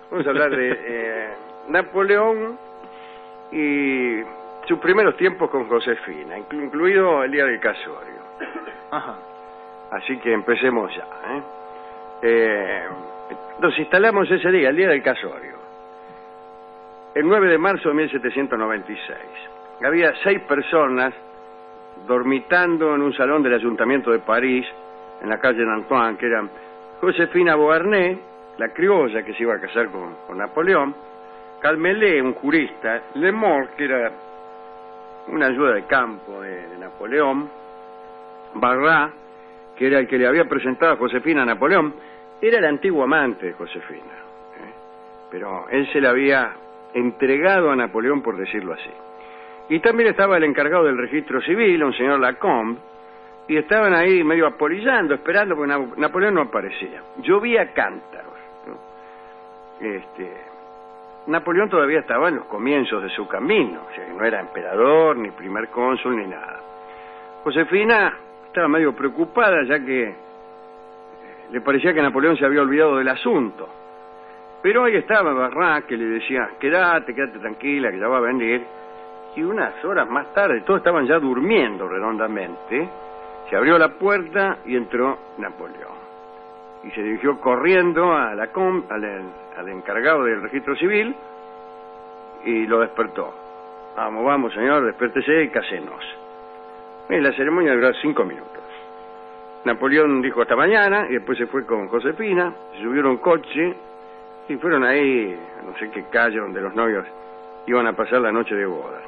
Vamos a hablar de Napoleón y sus primeros tiempos con Josefina, incluido el día del casorio. Ajá. Así que empecemos ya. Nos instalamos ese día, el día del casorio, el 9 de marzo de 1796. Había 6 personas dormitando en un salón del Ayuntamiento de París, en la calle Nantuan, que eran Josefina Beauharnais, la criolla que se iba a casar con Napoleón, Calmelé, un jurista, Lemort, que era una ayuda de campo de Napoleón, Barras, que era el que le había presentado a Josefina a Napoleón, era el antiguo amante de Josefina, pero él se la había entregado a Napoleón, por decirlo así. Y también estaba el encargado del registro civil, un señor Lacombe, y estaban ahí medio apolillando, esperando, porque Napoleón no aparecía. Llovía cántaros, ¿no? Napoleón todavía estaba en los comienzos de su camino, o sea, que no era emperador, ni primer cónsul, ni nada. Josefina estaba medio preocupada, ya que le parecía que Napoleón se había olvidado del asunto. Pero ahí estaba Barras, que le decía, quédate tranquila, que ya va a venir. Y unas horas más tarde, todos estaban ya durmiendo redondamente, se abrió la puerta y entró Napoleón. Y se dirigió corriendo a al encargado del registro civil y lo despertó. Vamos, señor, despiértese y casénos. Y la ceremonia duró 5 minutos. Napoleón dijo hasta mañana y después se fue con Josefina, se subieron a un coche y fueron ahí, a no sé qué calle donde los novios iban a pasar la noche de boda.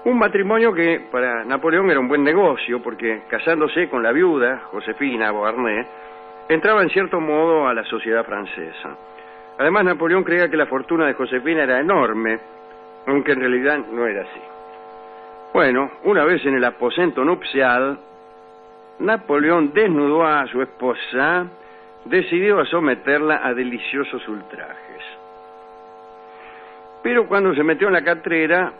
Un matrimonio que para Napoleón era un buen negocio, porque casándose con la viuda, Josefina Beauharnais, entraba en cierto modo a la sociedad francesa. Además, Napoleón creía que la fortuna de Josefina era enorme, aunque en realidad no era así. Bueno, una vez en el aposento nupcial, Napoleón desnudó a su esposa, decidió a someterla a deliciosos ultrajes. Pero cuando se metió en la catrera,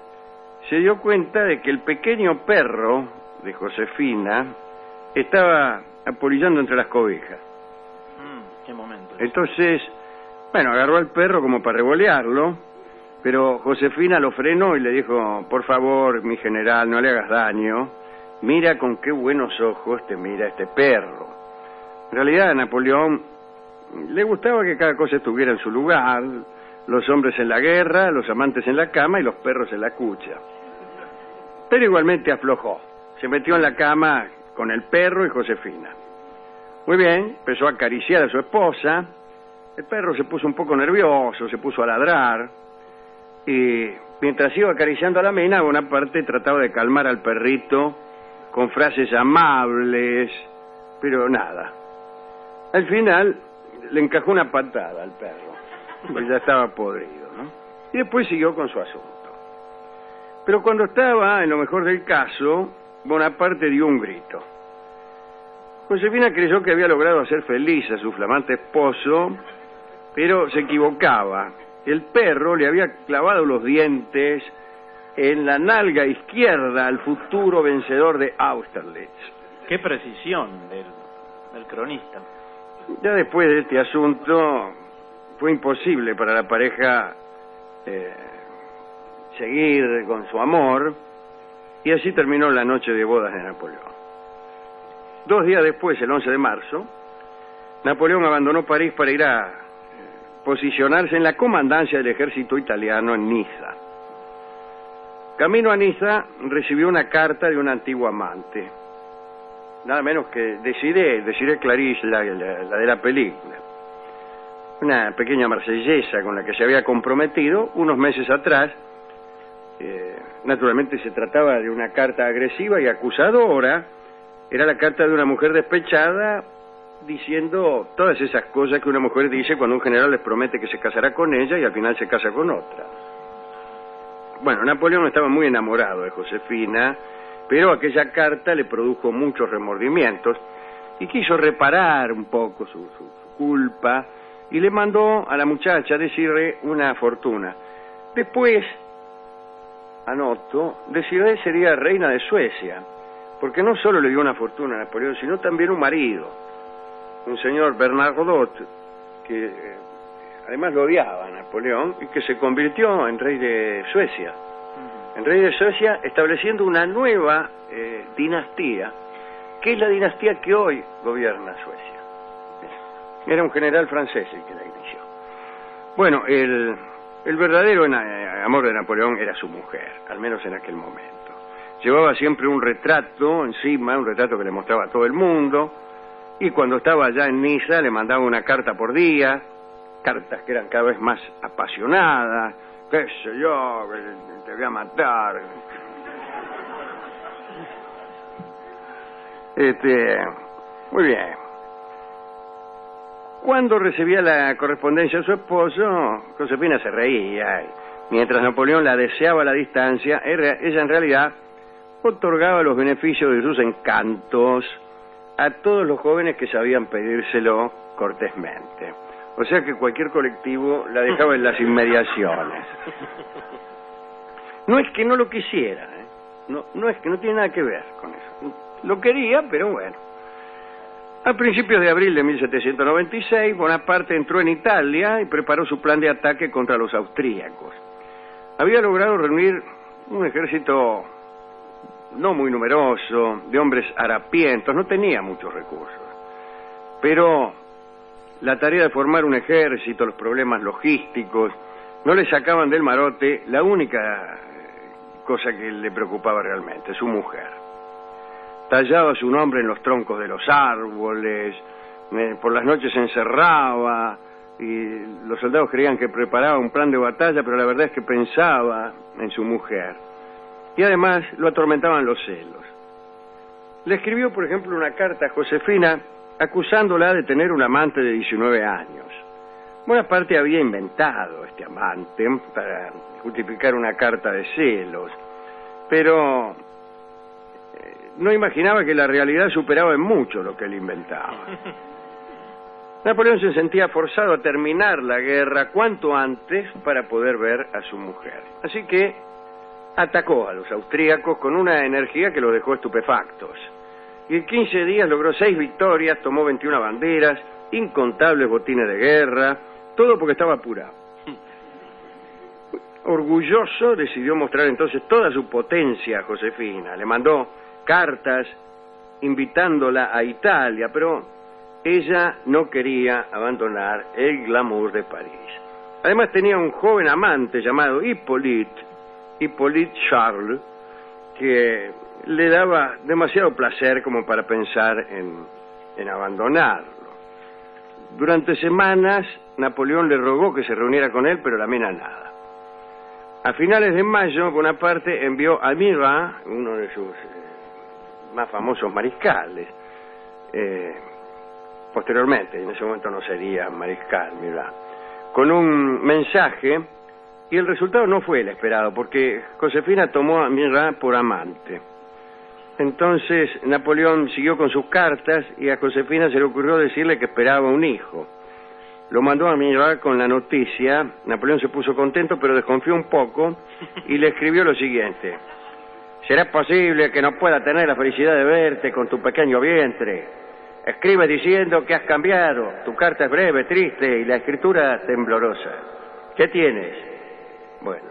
se dio cuenta de que el pequeño perro de Josefina estaba apolillando entre las cobijas. Qué momento. Entonces, bueno, agarró al perro como para revolearlo, pero Josefina lo frenó y le dijo, por favor, mi general, no le hagas daño, mira con qué buenos ojos te mira este perro. En realidad a Napoleón le gustaba que cada cosa estuviera en su lugar, los hombres en la guerra, los amantes en la cama y los perros en la cucha. Pero igualmente aflojó, se metió en la cama con el perro y Josefina. Muy bien, empezó a acariciar a su esposa, el perro se puso un poco nervioso, se puso a ladrar, y mientras iba acariciando a la mina, Bonaparte trataba de calmar al perrito con frases amables, pero nada. Al final le encajó una patada al perro, porque ya estaba podrido, ¿no? Y después siguió con su asunto. Pero cuando estaba en lo mejor del caso, Bonaparte dio un grito. Josefina creyó que había logrado hacer feliz a su flamante esposo, pero se equivocaba. El perro le había clavado los dientes en la nalga izquierda al futuro vencedor de Austerlitz. Qué precisión del cronista. Ya después de este asunto, fue imposible para la pareja seguir con su amor, y así terminó la noche de bodas de Napoleón. 2 días después, el 11 de marzo, Napoleón abandonó París para ir a posicionarse en la comandancia del ejército italiano en Niza. Camino a Niza, recibió una carta de un antiguo amante, nada menos que Desirée Clarice, la de la película. Una pequeña marsellesa con la que se había comprometido unos meses atrás. Naturalmente se trataba de una carta agresiva y acusadora. Era la carta de una mujer despechada diciendo todas esas cosas que una mujer dice cuando un general les promete que se casará con ella y al final se casa con otra. Bueno, Napoleón estaba muy enamorado de Josefina, pero aquella carta le produjo muchos remordimientos y quiso reparar un poco su culpa y le mandó a la muchacha Desirée una fortuna. Después, anoto, Desirée sería reina de Suecia, porque no solo le dio una fortuna a Napoleón, sino también un marido, un señor Bernard Rodot, que además lo odiaba a Napoleón, y que se convirtió en rey de Suecia. En rey de Suecia, estableciendo una nueva dinastía, que es la dinastía que hoy gobierna Suecia. Era un general francés el que la inició. Bueno, el verdadero amor de Napoleón era su mujer, al menos en aquel momento. Llevaba siempre un retrato encima, un retrato que le mostraba a todo el mundo, y cuando estaba allá en Niza le mandaba una carta por día, cartas que eran cada vez más apasionadas, qué sé yo, te voy a matar. Muy bien. Cuando recibía la correspondencia de su esposo, Josefina se reía, y mientras Napoleón la deseaba a la distancia, ella en realidad otorgaba los beneficios de sus encantos a todos los jóvenes que sabían pedírselo cortésmente. O sea que cualquier colectivo la dejaba en las inmediaciones. No es que no lo quisiera, no es que no tiene nada que ver con eso. Lo quería, pero bueno. A principios de abril de 1796, Bonaparte entró en Italia y preparó su plan de ataque contra los austríacos. Había logrado reunir un ejército no muy numeroso, de hombres harapientos, no tenía muchos recursos. Pero la tarea de formar un ejército, los problemas logísticos, no le sacaban del marote la única cosa que le preocupaba realmente, su mujer. Tallaba su nombre en los troncos de los árboles, por las noches se encerraba, y los soldados creían que preparaba un plan de batalla, pero la verdad es que pensaba en su mujer. Y además lo atormentaban los celos. Le escribió, por ejemplo, una carta a Josefina acusándola de tener un amante de 19 años. Bonaparte había inventado este amante para justificar una carta de celos, pero no imaginaba que la realidad superaba en mucho lo que él inventaba. Napoleón se sentía forzado a terminar la guerra cuanto antes para poder ver a su mujer. Así que atacó a los austríacos con una energía que los dejó estupefactos. Y en 15 días logró 6 victorias, tomó 21 banderas, incontables botines de guerra, todo porque estaba apurado. Orgulloso, decidió mostrar entonces toda su potencia a Josefina. Le mandó cartas invitándola a Italia, pero ella no quería abandonar el glamour de París. Además tenía un joven amante llamado Hippolyte Charles, que le daba demasiado placer como para pensar en abandonarlo. Durante semanas Napoleón le rogó que se reuniera con él, pero la mina nada. A finales de mayo, Bonaparte envió a Murat, uno de sus más famosos mariscales, posteriormente, en ese momento no sería mariscal, Murat, con un mensaje, y el resultado no fue el esperado, porque Josefina tomó a Murat por amante. Entonces Napoleón siguió con sus cartas y a Josefina se le ocurrió decirle que esperaba un hijo. Lo mandó a Murat con la noticia. Napoleón se puso contento, pero desconfió un poco y le escribió lo siguiente: ¿será posible que no pueda tener la felicidad de verte con tu pequeño vientre? Escribe diciendo que has cambiado. Tu carta es breve, triste y la escritura temblorosa. ¿Qué tienes? Bueno,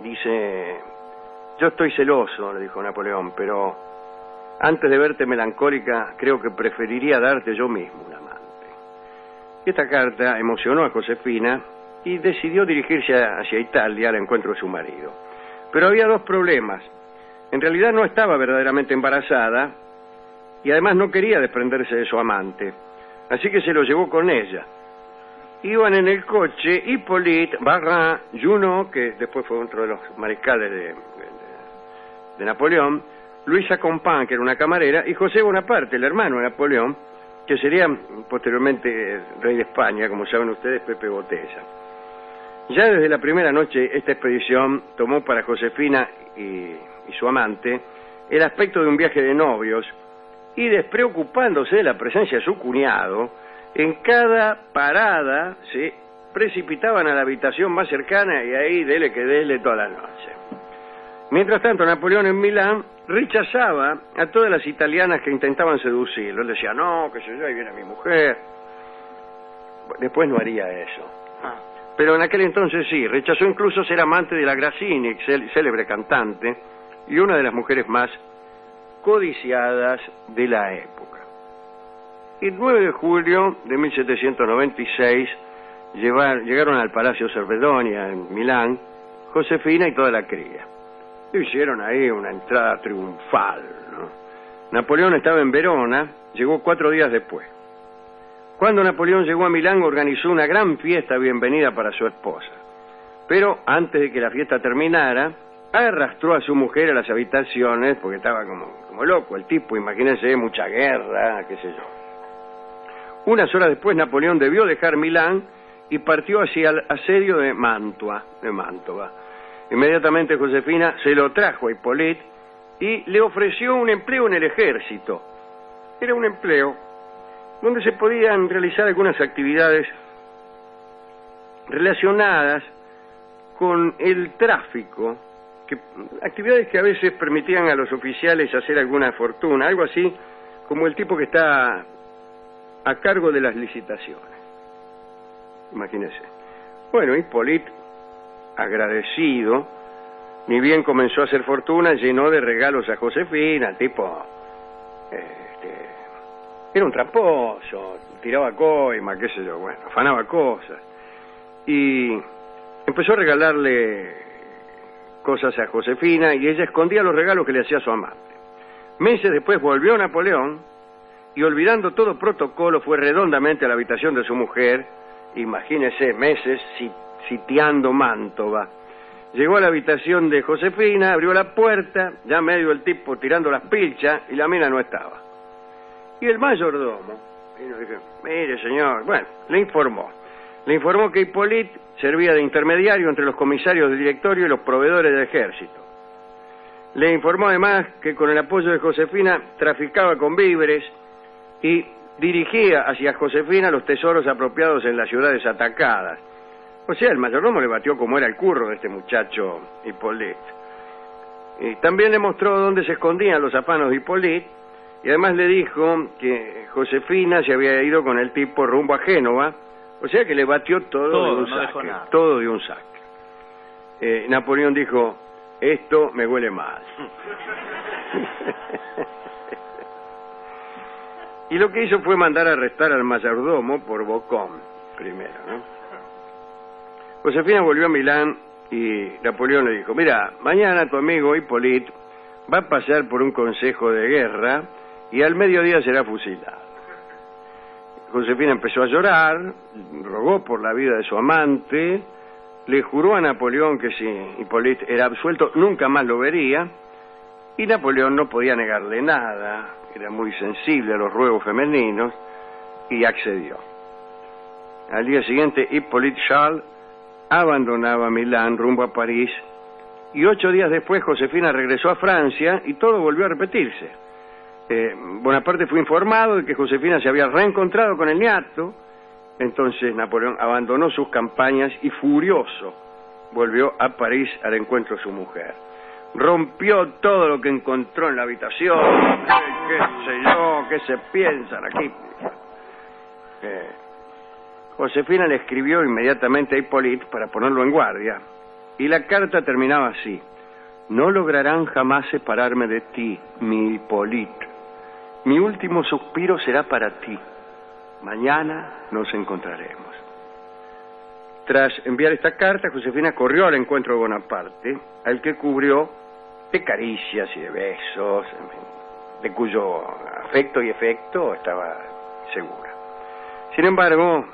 dice: yo estoy celoso, le dijo Napoleón, pero antes de verte melancólica, creo que preferiría darte yo mismo un amante. Esta carta emocionó a Josefina y decidió dirigirse hacia Italia al encuentro de su marido. Pero había 2 problemas. En realidad no estaba verdaderamente embarazada y además no quería desprenderse de su amante. Así que se lo llevó con ella. Iban en el coche Hippolyte, Barras, Junot, que después fue otro de los mariscales de Napoleón, Luisa Compan, que era una camarera, y José Bonaparte, el hermano de Napoleón, que sería posteriormente rey de España, como saben ustedes, Pepe Botella. Ya desde la primera noche esta expedición tomó para Josefina y su amante el aspecto de un viaje de novios, y despreocupándose de la presencia de su cuñado, en cada parada se precipitaban a la habitación más cercana y ahí dele que dele toda la noche. Mientras tanto, Napoleón en Milán rechazaba a todas las italianas que intentaban seducirlo. Él decía: no, que sé yo, ahí viene mi mujer. después no haría eso. Ah, Pero en aquel entonces sí, rechazó incluso ser amante de la Grazzini, célebre cantante, y una de las mujeres más codiciadas de la época. El 9 de julio de 1796 llegaron al Palacio Cervedonia en Milán Josefina y toda la cría. Hicieron ahí una entrada triunfal, ¿no? Napoleón estaba en Verona, llegó 4 días después. Cuando Napoleón llegó a Milán organizó una gran fiesta bienvenida para su esposa. Pero antes de que la fiesta terminara, arrastró a su mujer a las habitaciones porque estaba como loco el tipo, imagínense, mucha guerra, qué sé yo. Unas horas después Napoleón debió dejar Milán y partió hacia el asedio de Mantova. Inmediatamente Josefina se lo trajo a Hippolyte y le ofreció un empleo en el ejército. Era un empleo donde se podían realizar algunas actividades relacionadas con el tráfico, actividades que a veces permitían a los oficiales hacer alguna fortuna, algo así como el tipo que está a cargo de las licitaciones. Imagínense. Bueno, Hippolyte, agradecido, ni bien comenzó a hacer fortuna, llenó de regalos a Josefina, tipo, era un tramposo, tiraba coima, qué sé yo, bueno, afanaba cosas. Y empezó a regalarle cosas a Josefina y ella escondía los regalos que le hacía su amante. Meses después volvió Napoleón y, olvidando todo protocolo, fue redondamente a la habitación de su mujer. Imagínese, meses sitiando Mantova. Llegó a la habitación de Josefina, abrió la puerta, ya medio el tipo tirando las pilchas, y la mina no estaba. Y el mayordomo vino y dijo: mire, señor, bueno, le informó que Hippolyte servía de intermediario entre los comisarios del directorio y los proveedores del ejército. Le informó además que con el apoyo de Josefina traficaba con víveres y dirigía hacia Josefina los tesoros apropiados en las ciudades atacadas. O sea, el mayordomo le batió como era el curro de este muchacho Hippolyte. Y también le mostró dónde se escondían los afanos de Hippolyte, y además le dijo que Josefina se había ido con el tipo rumbo a Génova, o sea que le batió todo de un saque, todo de un saque. Napoleón dijo: esto me huele mal. Y lo que hizo fue mandar a arrestar al mayordomo por bocón, primero, ¿no? Josefina volvió a Milán y Napoleón le dijo: mira, mañana tu amigo Hippolyte va a pasar por un consejo de guerra y al mediodía será fusilado. Josefina empezó a llorar, rogó por la vida de su amante, le juró a Napoleón que si Hippolyte era absuelto nunca más lo vería, y Napoleón no podía negarle nada, era muy sensible a los ruegos femeninos, y accedió. Al día siguiente Hippolyte Charles abandonaba Milán rumbo a París, y 8 días después Josefina regresó a Francia y todo volvió a repetirse. Bonaparte fue informado de que Josefina se había reencontrado con el niato. Entonces Napoleón abandonó sus campañas y, furioso, volvió a París al encuentro de su mujer. Rompió todo lo que encontró en la habitación. ¿Qué sé yo? ¿Qué se piensan aquí? Josefina le escribió inmediatamente a Hippolyte para ponerlo en guardia. Y la carta terminaba así: no lograrán jamás separarme de ti, mi Hippolyte. Mi último suspiro será para ti. Mañana nos encontraremos. Tras enviar esta carta, Josefina corrió al encuentro de Bonaparte, al que cubrió de caricias y de besos, de cuyo afecto y efecto estaba segura. Sin embargo,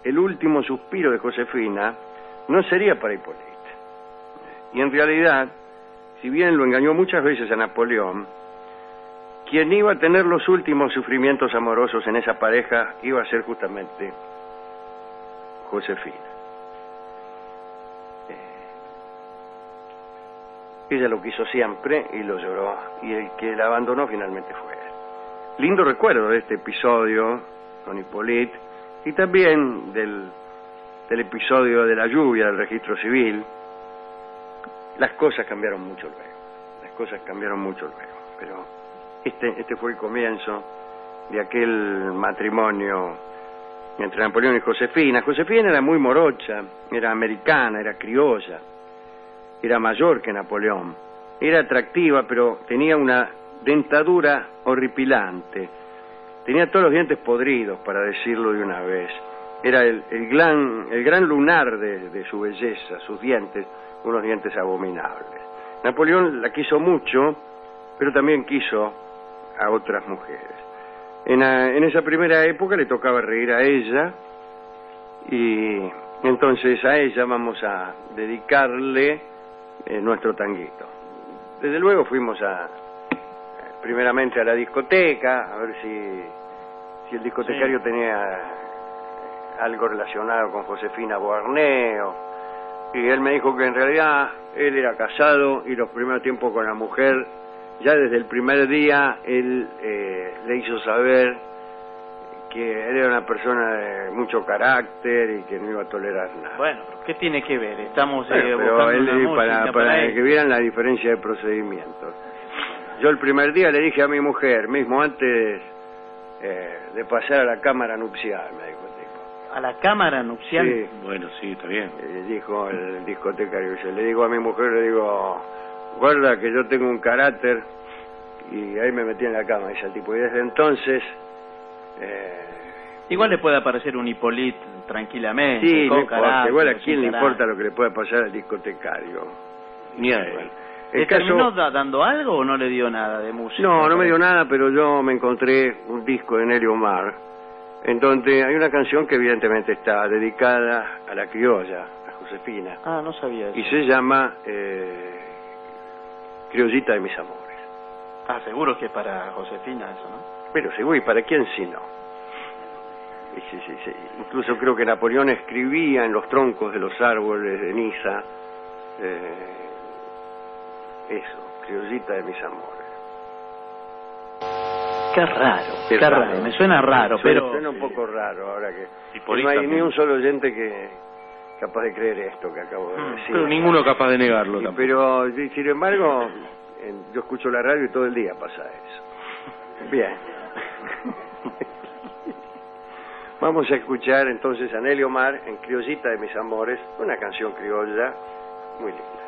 el último suspiro de Josefina no sería para Hippolyte. Y en realidad, si bien lo engañó muchas veces a Napoleón, quien iba a tener los últimos sufrimientos amorosos en esa pareja iba a ser justamente Josefina. Ella lo quiso siempre y lo lloró, y el que la abandonó finalmente fue él. Lindo recuerdo de este episodio con Hippolyte, y también del episodio de la lluvia del registro civil. Las cosas cambiaron mucho luego, pero este fue el comienzo de aquel matrimonio entre Napoleón y Josefina. Josefina era muy morocha, era americana, era criolla, era mayor que Napoleón, era atractiva, pero tenía una dentadura horripilante, tenía todos los dientes podridos, para decirlo de una vez. Era el gran lunar de su belleza, sus dientes, unos dientes abominables. Napoleón la quiso mucho, pero también quiso a otras mujeres. En esa primera época le tocaba reír a ella, y entonces a ella vamos a dedicarle nuestro tanguito. Desde luego fuimos primeramente a la discoteca, a ver si el discotecario tenía algo relacionado con Josefina Beauharnais, y él me dijo que en realidad él era casado y los primeros tiempos con la mujer, ya desde el primer día él le hizo saber que él era una persona de mucho carácter y que no iba a tolerar nada. Bueno, ¿qué tiene que ver? Estamos pero buscando él, una música para él. que vieran la diferencia de procedimientos. Yo el primer día le dije a mi mujer, mismo antes de pasar a la cámara nupcial, me dijo el tipo. ¿A la cámara nupcial? Sí. Bueno, sí, está bien. Dijo el discotecario. Yo le digo a mi mujer, le digo, guarda que yo tengo un carácter, y ahí me metí en la cama, dice el tipo. Y desde entonces... Igual le puede aparecer un Hipólito tranquilamente. Sí, con no importa. carácter, Igual a sin quién le carácter. importa lo que le pueda pasar al discotecario. Ni a él. Bueno, ¿Le el caso... terminó dando algo o no le dio nada de música? No me dio nada, pero yo me encontré un disco de Nelly Omar, en donde hay una canción que evidentemente está dedicada a la criolla, a Josefina, Ah, no sabía eso. y se llama Criollita de mis amores. Ah, seguro que es para Josefina eso, ¿no? Pero seguro, ¿y para quién si no? Sí. Incluso creo que Napoleón escribía en los troncos de los árboles de Niza eso, Criollita de mis amores. Qué raro, Qué qué raro. Me suena raro, pero... Suena un poco raro ahora que Hipólito no hay también. ni un solo oyente que capaz de creer esto que acabo de decir. Pero ninguno capaz de negarlo Sí, tampoco. pero sin embargo yo escucho la radio y todo el día pasa eso. Bien. Vamos a escuchar entonces a Nelly Omar en Criollita de mis amores, una canción criolla muy linda.